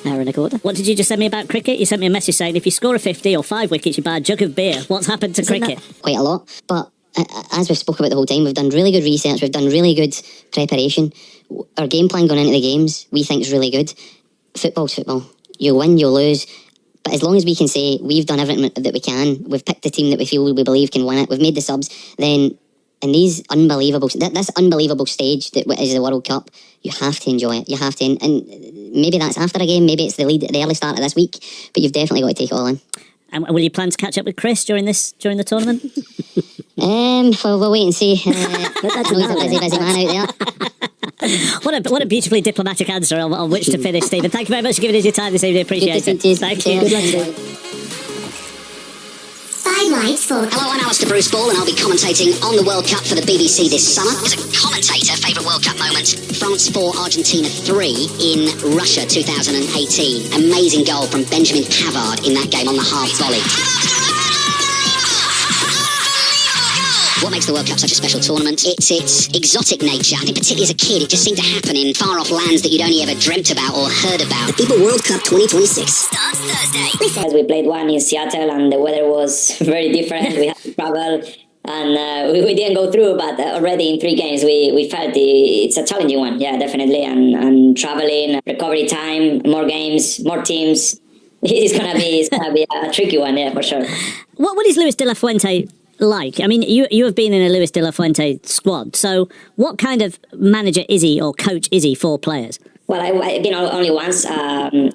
Hour and a quarter. What did you just send me about cricket? You sent me a message saying if you score a 50 or 5 wickets, you buy a jug of beer. What's happened to cricket? Quite a lot, but as we've spoke about the whole time, we've done really good research, we've done really good preparation. Our game plan going into the games, we think is really good. Football's football. You'll win, you'll lose. But as long as we can say we've done everything that we can, we've picked the team that we believe can win it, we've made the subs, then in this unbelievable stage that is the World Cup, you have to enjoy it. You have to, and maybe that's after a game, maybe it's the early start of this week, but you've definitely got to take it all in. And will you plan to catch up with Chris during the tournament? Well, we'll wait and see. He's a busy man out there. What a beautifully diplomatic answer on which to finish, Stephen. Thank you very much for giving us your time this evening. Appreciate it. Thank you. Good luck. Hello, I'm Alistair Bruce Ball, and I'll be commentating on the World Cup for the BBC this summer. As a commentator, favourite World Cup moment: France 4, Argentina 3 in Russia 2018. Amazing goal from Benjamin Pavard in that game on the half volley. What makes the World Cup such a special tournament? It's its exotic nature. I think particularly as a kid, it just seemed to happen in far-off lands that you'd only ever dreamt about or heard about. The FIFA World Cup 2026 starts Thursday. As we played one in Seattle and the weather was very different, we had to travel and we didn't go through, but already in 3 games we felt it's a challenging one, yeah, definitely. And traveling, recovery time, more games, more teams. It's gonna be a tricky one, yeah, for sure. What is Luis de la Fuente like? I mean, you have been in a Luis de la Fuente squad, so what kind of manager is he or coach is he for players? Well, I've been only once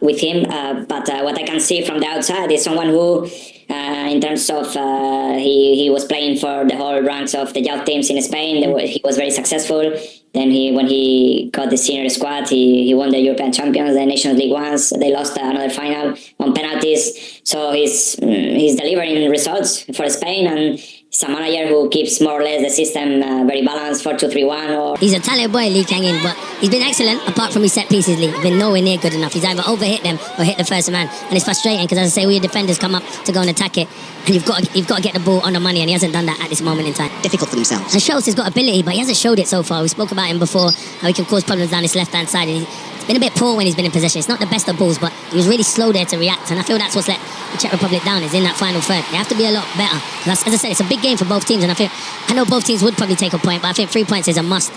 with him, but what I can see from the outside is someone who, in terms of he was playing for the whole ranks of the youth teams in Spain. He was very successful. Then when he got the senior squad, he won the European Champions, the Nations League once. They lost another final on penalties. So he's delivering results for Spain, and he's a manager who keeps more or less the system very balanced, 4-2-3-1. He's a talented boy, Lee Kang-in, but he's been excellent apart from his set pieces, Lee. He's been nowhere near good enough. He's either overhit them or hit the first man, and it's frustrating because, as I say, all your defenders come up to go and attack it, and you've got to get the ball on the money, and he hasn't done that at this moment in time. Difficult for themselves. And Schultz has got ability, but he hasn't showed it so far. We spoke about him before, how he can cause problems down his left-hand side. And he's been a bit poor when he's been in possession. It's not the best of balls, but he was really slow there to react, and I feel that's what's let the Czech Republic down, is in that final third. They have to be a lot better. As I said, it's a big game for both teams, and I know both teams would probably take a point, but I think 3 points is a must.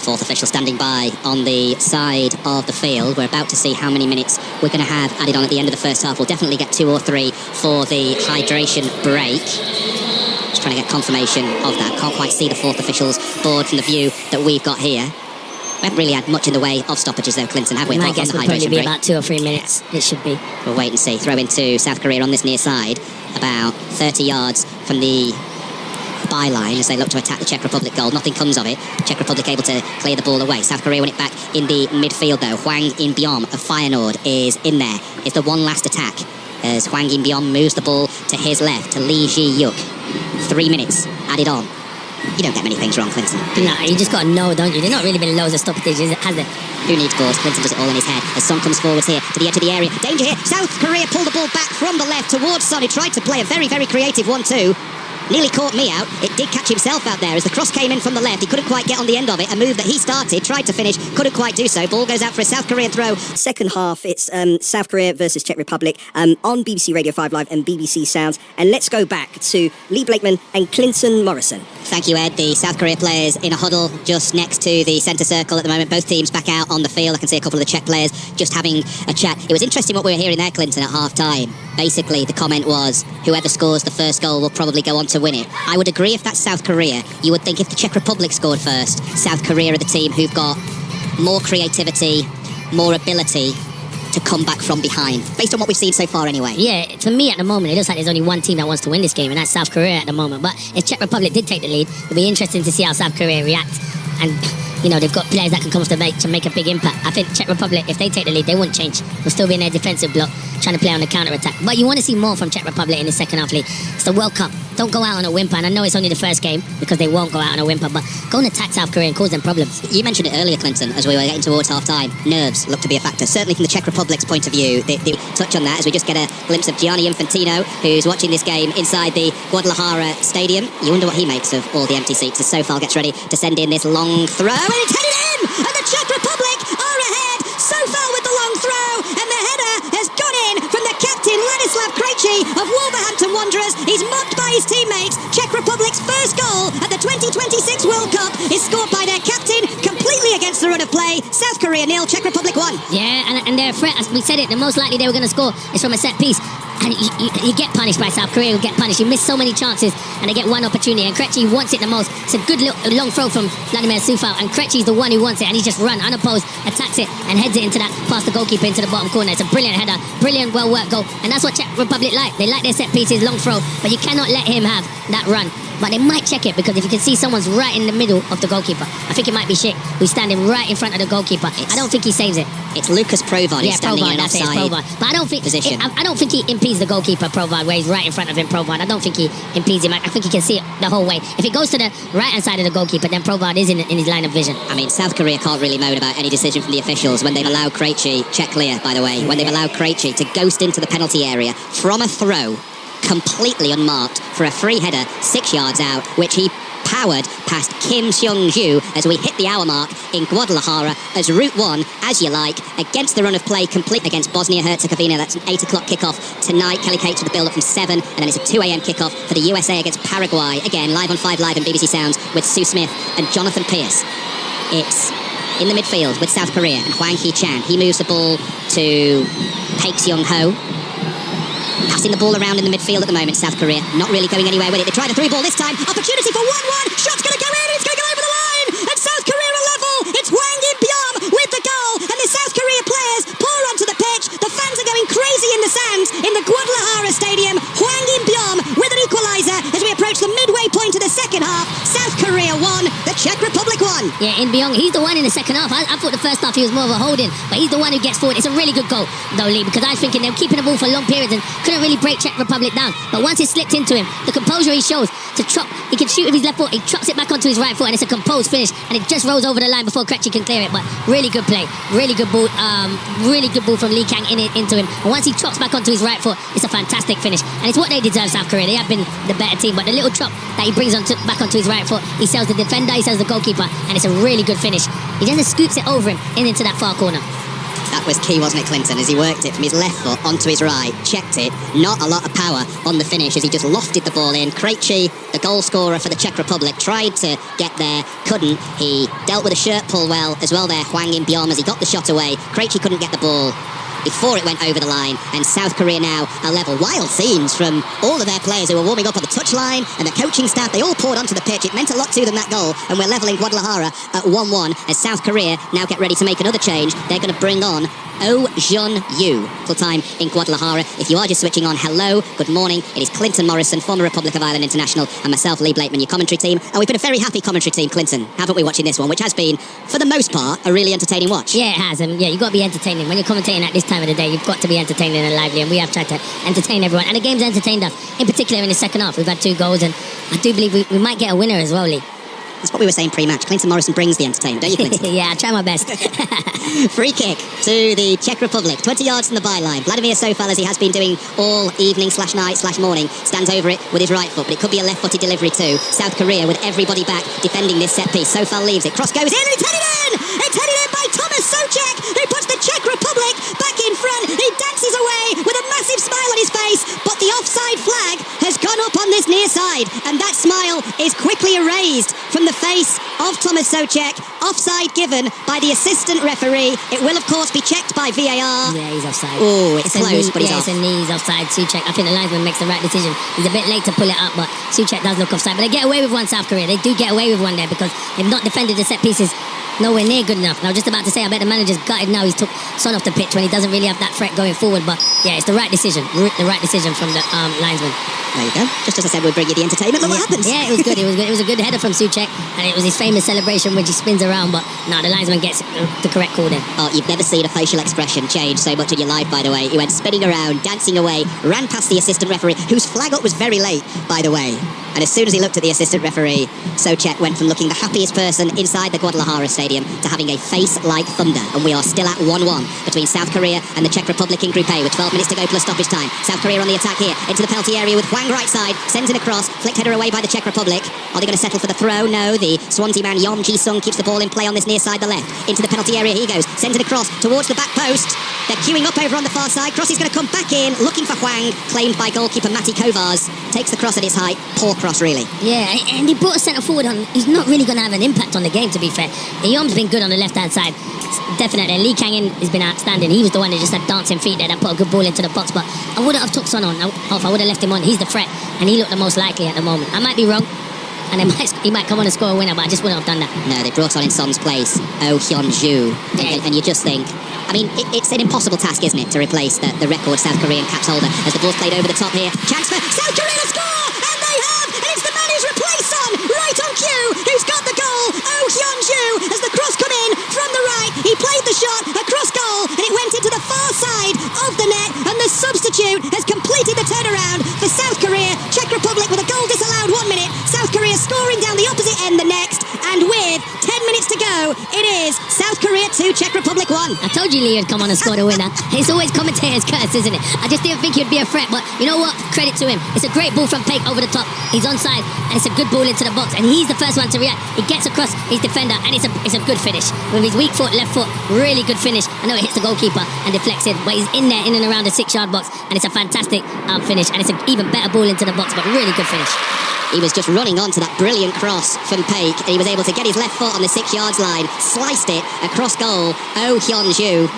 Fourth official standing by on the side of the field. We're about to see how many minutes we're going to have added on at the end of the first half. We'll definitely get 2 or 3 for the hydration break. Just trying to get confirmation of that. Can't quite see the fourth official's board from the view that we've got here. We haven't really had much in the way of stoppages though, Clinton, have we? My guess would probably be about 2 or 3 minutes. It should be. We'll wait and see. Throw into South Korea on this near side, about 30 yards from the byline as they look to attack the Czech Republic goal. Nothing comes of it. Czech Republic able to clear the ball away. South Korea win it back in the midfield though. Hwang In-Beom of Feyenoord is in there. Is the one last attack as Hwang In-Beom moves the ball to his left to Lee Ji-Yuk. 3 minutes added on. You don't get many things wrong, Clinton. No, you just got to know, don't you? There's not really been loads of stoppages, has there? Who needs balls? Clinton does it all in his head. As Son comes forwards here to the edge of the area. Danger here. South Korea pulled the ball back from the left towards Son, who tried to play a very, very creative 1-2. Nearly caught me out. It did catch himself out there as the cross came in from the left. He couldn't quite get on the end of it. A move that he started, tried to finish, couldn't quite do so. Ball goes out for a South Korean throw. Second half, it's South Korea versus Czech Republic on BBC Radio 5 Live and BBC Sounds. And let's go back to Lee Blakeman and Clinton Morrison. Thank you, Ed. The South Korea players in a huddle just next to the centre circle at the moment. Both teams back out on the field. I can see a couple of the Czech players just having a chat. It was interesting what we were hearing there, Clinton, at half-time. Basically, the comment was, whoever scores the first goal will probably go on to win it. I would agree if that's South Korea. You would think if the Czech Republic scored first, South Korea are the team who've got more creativity, more ability to come back from behind, based on what we've seen so far anyway. Yeah, to me at the moment, it looks like there's only one team that wants to win this game, and that's South Korea at the moment. But if Czech Republic did take the lead, it'll be interesting to see how South Korea react. And, you know, they've got players that can come off the bench to make a big impact. I think Czech Republic, if they take the lead, they won't change. They'll still be in their defensive block, trying to play on the counter-attack. But you want to see more from Czech Republic in the second half league. It's the World Cup. Don't go out on a whimper. And I know it's only the first game because they won't go out on a whimper, but go and attack South Korea and cause them problems. You mentioned it earlier, Clinton, as we were getting towards half-time. Nerves look to be a factor. Certainly from the Czech Republic's point of view, they touch on that as we just get a glimpse of Gianni Infantino, who's watching this game inside the Guadalajara Stadium. You wonder what he makes of all the empty seats as Sofal gets ready to send in this long throw. And it's headed in! And the Czech Republic are ahead! Sofal with the long throw! And the header 1-0, Czech Republic 1. Yeah, and they're a threat. As we said it, the most likely they were going to score is from a set piece. And you get punished by South Korea, you get punished. You miss so many chances, and they get one opportunity. And Krejci wants it the most. It's a good long throw from Vladimir Sufal, and Krejci's the one who wants it, and he just run unopposed, attacks it, and heads it into that, past the goalkeeper into the bottom corner. It's a brilliant header, brilliant, well-worked goal. And that's what Czech Republic like. They like their set pieces, long throw, but you cannot let him have that run. But they might check it, because if you can see someone's right in the middle of the goalkeeper, I think it might be Schick, who's standing right in front of the goalkeeper. I don't think he saves it. It's Lucas Provod who's standing in an offside But I don't think position. I don't think he impedes the goalkeeper, Provod, where he's right in front of him, Provod. I don't think he impedes him. I think he can see it the whole way. If it goes to the right-hand side of the goalkeeper, then Provod is in his line of vision. I mean, South Korea can't really moan about any decision from the officials when they've allowed Krejci, check clear, by the way, when they've allowed Krejci to ghost into the penalty area from a throw, completely unmarked, for a free header 6 yards out, which he powered past Hyeon-Gyu as we hit the hour mark in Guadalajara as Route 1, as you like, against the run of play complete against Bosnia-Herzegovina. That's an 8 o'clock kickoff tonight. Kelly Cates with the build-up from 7, and then it's a 2 a.m. kickoff for the USA against Paraguay. Again, live on 5 Live and BBC Sounds with Sue Smith and Jonathan Pearce. It's in the midfield with South Korea and Hwang Hee-chan. He moves the ball to Park Jin-Seob. Passing the ball around in the midfield at the moment, South Korea. Not really going anywhere with it. They try the through ball this time. Opportunity for 1-1. Shot's going to go in. It's going to go over the line. And South Korea are level. It's Hwang In-Beom with the goal. And the South Korea players pour onto the pitch. The fans are going crazy in the stands in the Guadalajara Stadium. Hwang In-Beom with an equaliser as we approach the midway point of the second half. South Korea 1, the Czech Republic 1. Yeah, In-Beom, he's the one in the second half. I thought the first half he was more of a holding, but he's the one who gets forward. It's a really good goal, though, Lee, because I was thinking they were keeping the ball for long periods and couldn't really break Czech Republic down. But once it slipped into him, the composure he shows to chop, he can shoot with his left foot, he chops it back onto his right foot, and it's a composed finish, and it just rolls over the line before Krejci can clear it. But really good play, really good ball from Lee Kang into him. And once he chops back onto his right foot, it's a fantastic finish, and it's what they deserve, South Korea. They have been the better team, but the little chop that he brings back onto his right foot, he sells the defender, he sells the goalkeeper, and it's a really good finish. He then scoops it over him and into that far corner. That was key, wasn't it, Clinton, as he worked it from his left foot onto his right, checked it, not a lot of power on the finish as he just lofted the ball in. Krejci, the goal scorer for the Czech Republic, tried to get there, couldn't. He dealt with a shirt pull well as well there, Hwang In-Beom, as he got the shot away. Krejci couldn't get the ball before it went over the line, and South Korea now are level. Wild scenes from all of their players who were warming up on the touchline, and the coaching staff, they all poured onto the pitch. It meant a lot to them, that goal, and we're level in Guadalajara at 1-1 as South Korea now get ready to make another change. They're going to bring on Hyeon-Gyu full time in Guadalajara. If you are just switching on, hello, good morning. It is Clinton Morrison, former Republic of Ireland international, and myself, Lee Blakeman, your commentary team. And we've been a very happy commentary team, Clinton, haven't we, watching this one, which has been, for the most part, a really entertaining watch. Yeah, it has, and yeah, you've got to be entertaining. When you're commentating at this time of the day, you've got to be entertaining and lively, and we have tried to entertain everyone. And the game's entertained us, in particular in the second half. We've had 2 goals, and I do believe we might get a winner as well, Lee. That's what we were saying pre-match. Clinton Morrison brings the entertainment, don't you, Clinton? Yeah, I try my best. Free kick to the Czech Republic, 20 yards from the byline. Vladimir Sofal, as he has been doing all evening/night/morning, stands over it with his right foot, but it could be a left-footed delivery too. South Korea with everybody back defending this set piece. Sofal leaves it, cross goes in, and it's headed in! It's headed in by Thomas Souček, who puts the Czech Republic back in front. He dances away with a massive smile on his face, but the offside flag has gone up on this near side, and that smile is quickly erased from the face of Thomas Souček. Offside given by the assistant referee. It will, of course, be checked by VAR. Yeah, he's offside. Oh, it's close, but he's off. It's a knee, he's offside. Souček, I think the linesman makes the right decision. He's a bit late to pull it up, but Souček does look offside. But they get away with one, South Korea. They do get away with one there because they've not defended the set pieces nowhere near good enough. And I was just about to say, I bet the manager's gutted now he's took Son off the pitch when he doesn't really have that threat going forward. But yeah, it's the right decision. The right decision from the linesman. There you go. Just as I said, we'll bring you the entertainment. Look what happens. Yeah, it was good. It was good. It was a good header from Souček, and it was his famous celebration when he spins around. But no, the linesman gets the correct call then. Oh, you've never seen a facial expression change so much in your life, by the way. He went spinning around, dancing away, ran past the assistant referee, whose flag up was very late, by the way. And as soon as he looked at the assistant referee, Souček went from looking the happiest person inside the Guadalajara Stadium to having a face like thunder. And we are still at 1-1 between South Korea and the Czech Republic in Group A with 12 minutes to go plus stoppage time. South Korea on the attack here, into the penalty area with Hwang right side, sends it across, flicked header away by the Czech Republic. Are they going to settle for the throw? No, the Swansea man Hyeon-Gyu keeps the ball in play on this near side, the left. Into the penalty area he goes, sends it across towards the back post. They're queuing up over on the far side. Cross is going to come back in, looking for Hwang, claimed by goalkeeper Mati Kovars. Takes the cross at its height, poor cross, really. Yeah, and he brought a centre forward on. He's not really going to have an impact on the game, to be fair. Hyeon's been good on the left-hand side. Definitely. Lee Kang-in has been outstanding. He was the one that just had dancing feet there that put a good ball into the box. But I wouldn't have took Son off. I would have left him on. He's the threat, and he looked the most likely at the moment. I might be wrong, and he might come on and score a winner, but I just wouldn't have done that. No, they brought on in Son's place Hyeon-Gyu. And you just think, I mean, it's an impossible task, isn't it, to replace the record South Korean caps holder as the ball's played over the top here. Chance for South Korea to score! And they have! And it's the man who's replaced Son, right on cue, who's got the goal! Hyeon-Gyu, as the cross come in from the right, he played the shot across goal, and it went into the far side of the net, and the substitute has completed the turnaround for South Korea. Czech Republic with a goal disallowed 1 minute, South Korea scoring down the opposite end the next, and with 10 minutes to go, it is South Korea 2, Czech Republic 1. I told you Lee would come on and score the winner. It's always commentator's curse, isn't it? I just didn't think he'd be a threat, but you know what? Credit to him. It's a great ball from Peik over the top. He's onside, and it's a good ball into the box, and he's the first one to react. He gets across his defender, and it's a good finish. With his weak foot, left foot, really good finish. I know it hits the goalkeeper and deflects it, but he's in there, in and around the 6-yard box, and it's a fantastic finish, and it's an even better ball into the box, but really good finish. He was just running onto that brilliant cross from Peik, and he was able to get his left foot on the 6-yard line, sliced it across goal. Hyeon-Gyu.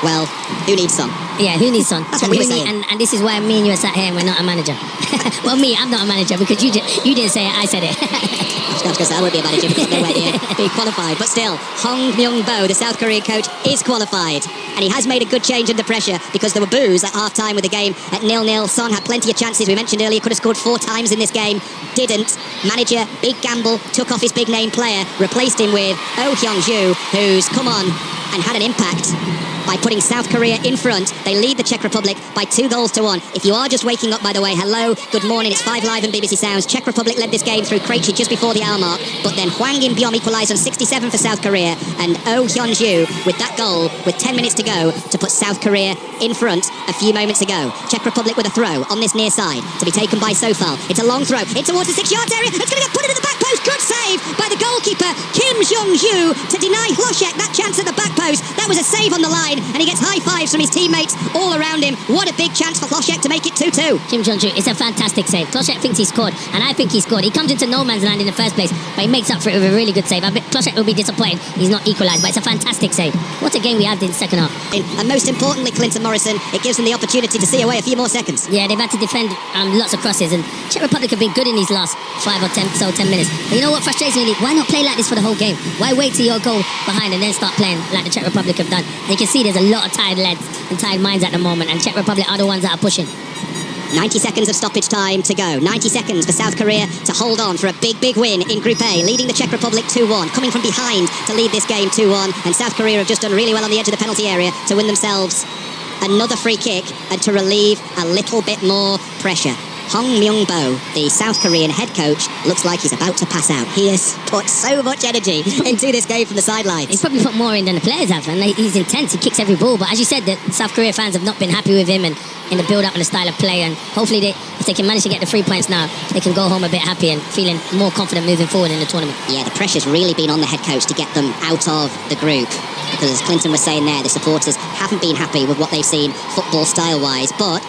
Well, who needs Son? Yeah, who needs Son? That's what we were saying. And this is why me and you are sat here and we're not a manager. Well, I'm not a manager because you didn't say it, I said it. I was going to say I won't be a manager because I'm nowhere near being qualified. But still, Hwang, the South Korean coach, is qualified. And he has made a good change under pressure because there were boos at half-time with the game at 0-0. Son had plenty of chances. We mentioned earlier, could have scored 4 times in this game. Didn't. Manager, big gamble, took off his big name player, replaced him with Hyeon-Gyu, who's come on and had an impact by putting South Korea in front. They lead the Czech Republic by 2-1. If you are just waking up, by the way, hello, good morning, it's 5 Live and BBC Sounds. Czech Republic led this game through Krejci just before the hour mark, but then Hwang In-Beom equalised on 67 for South Korea, and Hyeon-Gyu with that goal with 10 minutes to go to put South Korea in front a few moments ago. Czech Republic with a throw on this near side to be taken by Sofal. It's a long throw in towards the 6-yard area. It's going to get put into the back post. Good save by the goalkeeper Kim Jong-ju to deny Hlošek that chance at the back post. That was a save on the line, and he gets high fives from his teammates all around him. What a big chance for Hlošek to make it 2-2. Kim Jong-ju, it's a fantastic save. Hlošek thinks he scored, and I think he scored. He comes into no man's land in the first place, but he makes up for it with a really good save. I bet Hlošek will be disappointed he's not equalised, but it's a fantastic save. What a game we had in the second half. And most importantly, Clinton Morrison, it gives them the opportunity to see away a few more seconds. Yeah, they've had to defend lots of crosses, and Czech Republic have been good in these last 5 or 10 minutes. But you know what frustrates me? Why not play like this for the whole game? Why wait till you're goal behind and then start playing like the Czech Republic have done? You can see there's a lot of tired legs and tired minds at the moment, and Czech Republic are the ones that are pushing. 90 seconds of stoppage time to go. 90 seconds for South Korea to hold on for a big, big win in Group A, leading the Czech Republic 2-1, coming from behind to lead this game 2-1, and South Korea have just done really well on the edge of the penalty area to win themselves another free kick and to relieve a little bit more pressure. Hwang, the South Korean head coach, looks like he's about to pass out. He has put so much energy into this game from the sidelines. He's probably put more in than the players have, and he's intense. He kicks every ball, but as you said, the South Korea fans have not been happy with him and in the build-up and the style of play, and hopefully if they can manage to get the 3 points now, they can go home a bit happy and feeling more confident moving forward in the tournament. Yeah, the pressure's really been on the head coach to get them out of the group, because as Clinton was saying there, the supporters haven't been happy with what they've seen football style-wise, but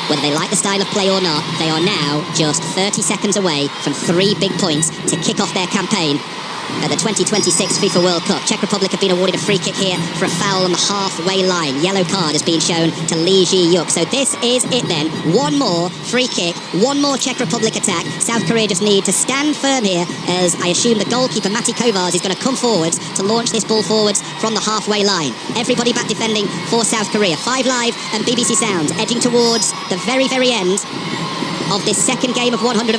whether they like the style of play or not, they are now just 30 seconds away from 3 big points to kick off their campaign at the 2026 FIFA World Cup. Czech Republic have been awarded a free kick here for a foul on the halfway line. Yellow card has been shown to Lee Ji-Yuk. So this is it then. One more free kick, one more Czech Republic attack. South Korea just need to stand firm here, as I assume the goalkeeper Mati Kovář is going to come forwards to launch this ball forwards from the halfway line. Everybody back defending for South Korea. 5 Live and BBC Sounds edging towards the very, very end of this second game of 104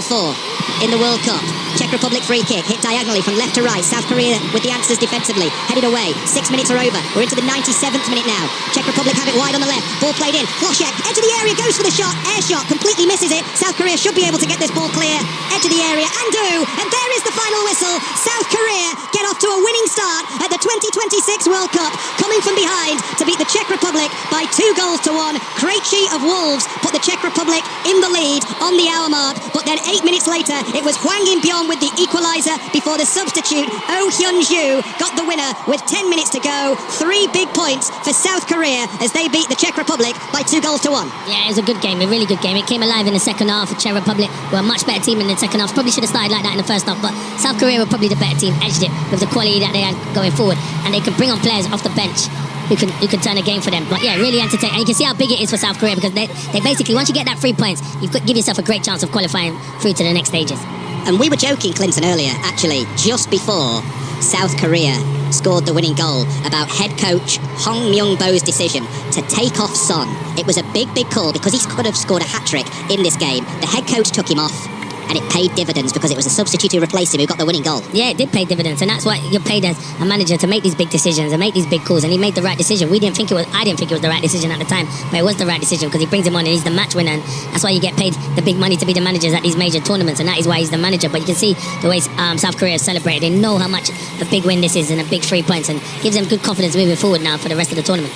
in the World Cup. Czech Republic free kick, hit diagonally from left to right. South Korea with the answers defensively, headed away. 6 minutes are over. We're into the 97th minute now. Czech Republic have it wide on the left. Ball played in. Hlošek, edge of the area, goes for the shot. Air shot, completely misses it. South Korea should be able to get this ball clear. Edge of the area, and do. And there is the final whistle. South Korea get off to a winning start at the 2026 World Cup, coming from behind to beat the Czech Republic by 2-1. Krejci of Wolves put the Czech Republic in the lead on the hour mark, but then 8 minutes later it was Hwang In-Beom with the equaliser before the substitute Hyeon-Gyu got the winner with 10 minutes to go. 3 big points for South Korea as they beat the Czech Republic Republic by 2-1. Yeah, it was a good game, a really good game. It came alive in the second half. The Czech Republic were a much better team in the second half. Probably should have started like that in the first half, but South Korea were probably the better team, edged it with the quality that they had going forward. And they can bring on players off the bench who can turn a game for them. But yeah, really entertaining. And you can see how big it is for South Korea because they basically, once you get that 3 points, you've got give yourself a great chance of qualifying through to the next stages. And we were joking, Clinton, earlier, actually, just before South Korea scored the winning goal about head coach Hwang-Myung-bo's decision to take off Son. It was a big call because he could have scored a hat-trick in this game. The head coach took him off, and it paid dividends because it was a substitute who replaced him who got the winning goal. Yeah, it did pay dividends, and that's why you're paid as a manager to make these big decisions and make these big calls, and he made the right decision. I didn't think it was the right decision at the time, but it was the right decision because he brings him on and he's the match winner, and that's why you get paid the big money to be the managers at these major tournaments, and that is why he's the manager. But you can see the way South Korea has celebrated. They know how much a big win this is and a big 3 points, and gives them good confidence moving forward now for the rest of the tournament.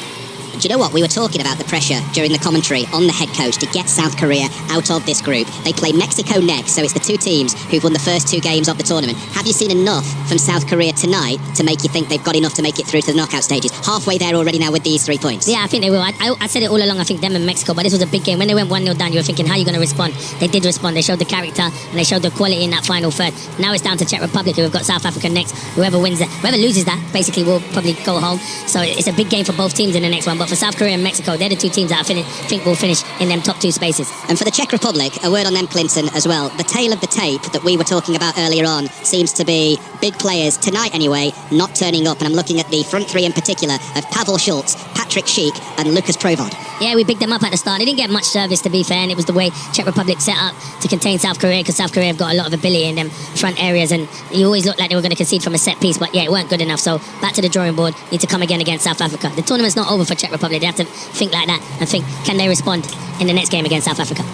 Do you know what? We were talking about the pressure during the commentary on the head coach to get South Korea out of this group. They play Mexico next, so it's the two teams who've won the first 2 games of the tournament. Have you seen enough from South Korea tonight to make you think they've got enough to make it through to the knockout stages? Halfway there already now with these 3 points. Yeah, I think they will. I said it all along, I think them and Mexico, but this was a big game. When they went 1-0 down, you were thinking, how are you going to respond? They did respond. They showed the character and they showed the quality in that final third. Now it's down to Czech Republic, who have got South Africa next. Whoever loses that, basically will probably go home. So it's a big game for both teams in the next one. But for South Korea and Mexico, they're the 2 teams that I think will finish in them top 2 spaces. And for the Czech Republic, a word on them, Clinton, as well. The tail of the tape that we were talking about earlier on seems to be big players, tonight anyway, not turning up. And I'm looking at the front 3 in particular of Pavel Schultz, Patrick Schick and Lucas Provod. Yeah, we picked them up at the start. They didn't get much service, to be fair, and it was the way Czech Republic set up to contain South Korea, because South Korea have got a lot of ability in them front areas, and you always looked like they were going to concede from a set piece, but yeah, it weren't good enough. So back to the drawing board, need to come again against South Africa. The tournament's not over for Czech Republic. They have to think like that and think, can they respond in the next game against South Africa?